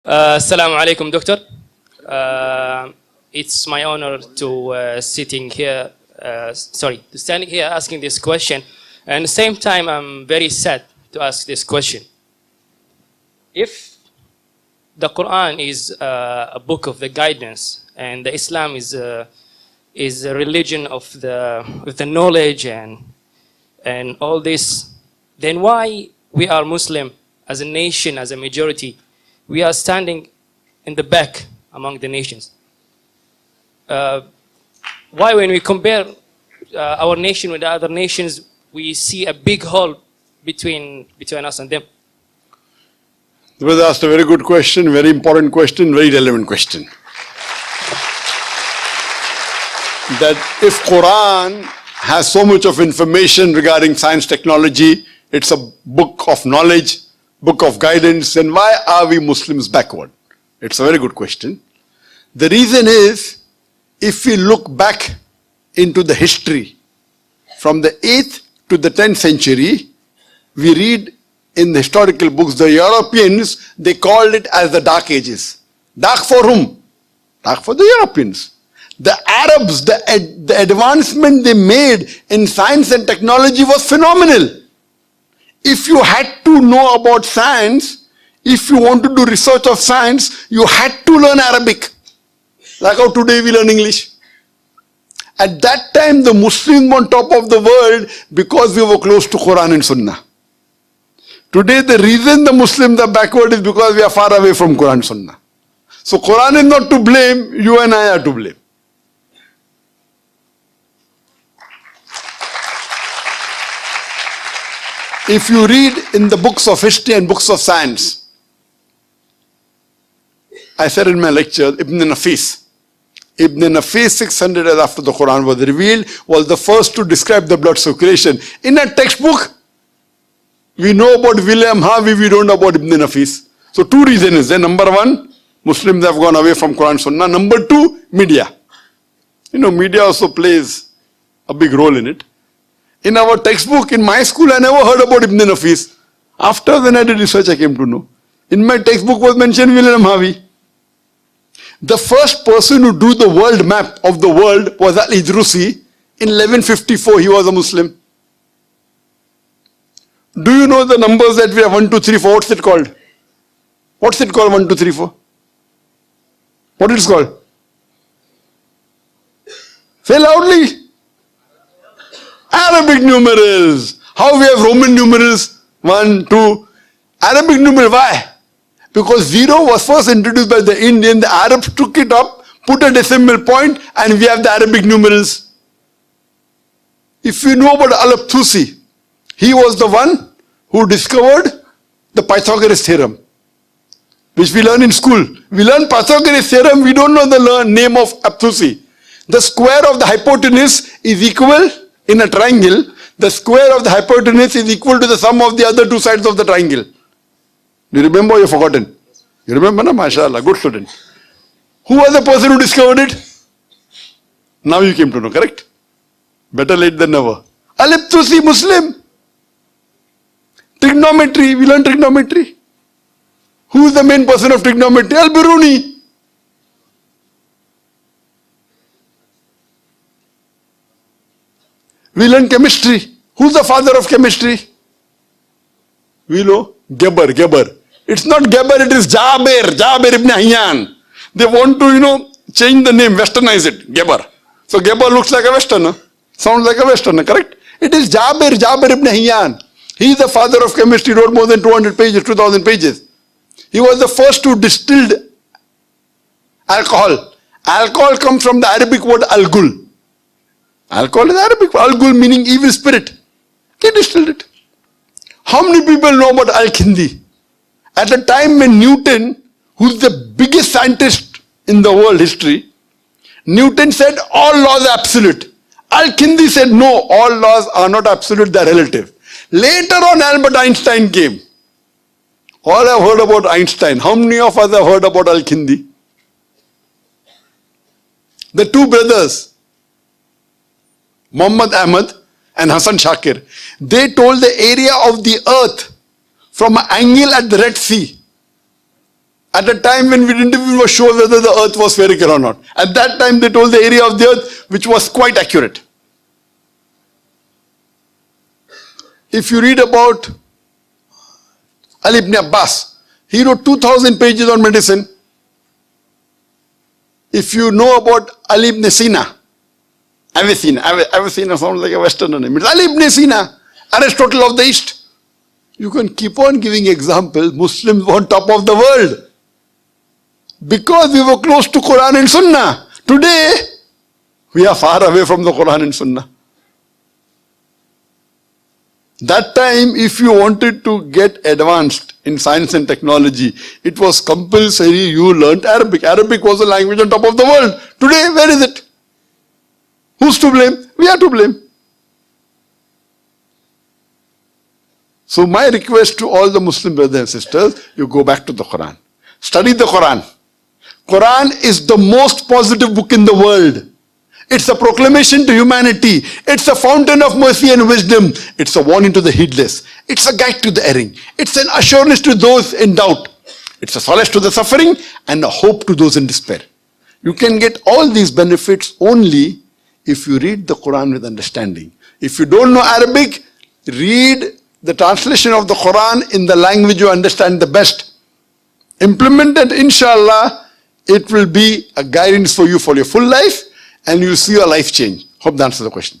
Assalamu alaikum, Doctor. It's my honor to standing here asking this question. And at the same time, I'm very sad to ask this question. If the Quran is a book of the guidance, and the Islam is a religion of the knowledge and all this, then why we are Muslim as a nation, as a majority, we are standing in the back among the nations? Why, when we compare our nation with the other nations, we see a big hole between us and them? You was asked a very good question, very important question, very relevant question. That if Quran has so much of information regarding science, technology, it's a book of knowledge, book of guidance, then why are we Muslims backward? It's a very good question. The reason is, if we look back into the history, from the 8th to the 10th century, we read in the historical books, the Europeans, they called it as the Dark Ages. Dark for whom? Dark for the Europeans. The Arabs, the advancement they made in science and technology was phenomenal. If you had to know about science, if you want to do research of science, you had to learn Arabic. Like how today we learn English. At that time, the Muslims were on top of the world because we were close to Quran and Sunnah. Today, the reason the Muslims are backward is because we are far away from Quran and Sunnah. So Quran is not to blame, you and I are to blame. If you read in the books of history and books of science, I said in my lecture, Ibn Nafis. Ibn Nafis, 600 years after the Quran was revealed, was the first to describe the blood circulation. In a textbook, we know about William Harvey, we don't know about Ibn Nafis. So two reasons. Number one, Muslims have gone away from Quran and Sunnah. Number two, media. You know, media also plays a big role in it. In our textbook, in my school, I never heard about Ibn Nafis. After when I did research, I came to know. In my textbook was mentioned William Harvey. The first person who drew the world map of the world was Al-Idrusi. In 1154, he was a Muslim. Do you know the numbers that we have? 1, 2, 3, 4. What's it called? What's it called? 1, 2, 3, 4. What is it called? Say loudly. Arabic numerals. How we have Roman numerals? 1, 2. Arabic numeral. Why? Because 0 was first introduced by the Indian. The Arabs took it up, put a decimal point, and we have the Arabic numerals. If you know about Al-Tusi, he was the one who discovered the Pythagoras theorem, which we learn in school. We learn Pythagoras theorem, we don't know the name of Al-Tusi. The square of the hypotenuse is equal in a triangle. The square of the hypotenuse is equal to the sum of the other two sides of the triangle. Do you remember or you've forgotten? You remember, na? MashaAllah, good student. Who was the person who discovered it? Now you came to know, correct? Better late than never. Al-Tusi, Muslim. Trigonometry, we learn trigonometry. Who is the main person of trigonometry? Al-Biruni. We learn chemistry. Who's the father of chemistry? We know Geber. It's not Geber, it is Jabir ibn Hayyan. They want to, change the name, westernize it, Geber. So Geber looks like a westerner, sounds like a westerner, correct? It is Jabir ibn Hayyan. He is the father of chemistry, wrote more than 200 pages, 2000 pages. He was the first to distill alcohol. Alcohol comes from the Arabic word al-gul. Alcohol is Arabic, al-gul meaning evil spirit. He distilled it. How many people know about Al-Kindi? At the time when Newton, who's the biggest scientist in the world history, Newton said all laws are absolute. Al-Kindi said no, all laws are not absolute, they are relative. Later on, Albert Einstein came. All have heard about Einstein. How many of us have heard about Al-Kindi? The two brothers, Muhammad Ahmad and Hassan Shakir, they told the area of the earth from an angle at the Red Sea. At a time when we didn't even know sure whether the earth was spherical or not. At that time they told the area of the earth which was quite accurate. If you read about Ali ibn Abbas, he wrote 2,000 pages on medicine. If you know about Ali ibn Sina, Avicenna sounds like a Westerner name. It's Ali ibn Sina, Aristotle of the East. You can keep on giving examples. Muslims were on top of the world because we were close to Quran and Sunnah. Today, we are far away from the Quran and Sunnah. That time, if you wanted to get advanced in science and technology, it was compulsory you learnt Arabic. Arabic was a language on top of the world. Today, where is it? Who's to blame? We are to blame. So my request to all the Muslim brothers and sisters, you go back to the Quran. Study the Quran. Quran is the most positive book in the world. It's a proclamation to humanity. It's a fountain of mercy and wisdom. It's a warning to the heedless. It's a guide to the erring. It's an assurance to those in doubt. It's a solace to the suffering and a hope to those in despair. You can get all these benefits only if you read the Quran with understanding. If you don't know Arabic, read the translation of the Quran in the language you understand the best. Implement it, inshallah, it will be a guidance for you for your full life and you'll see your life change. Hope that answers the question.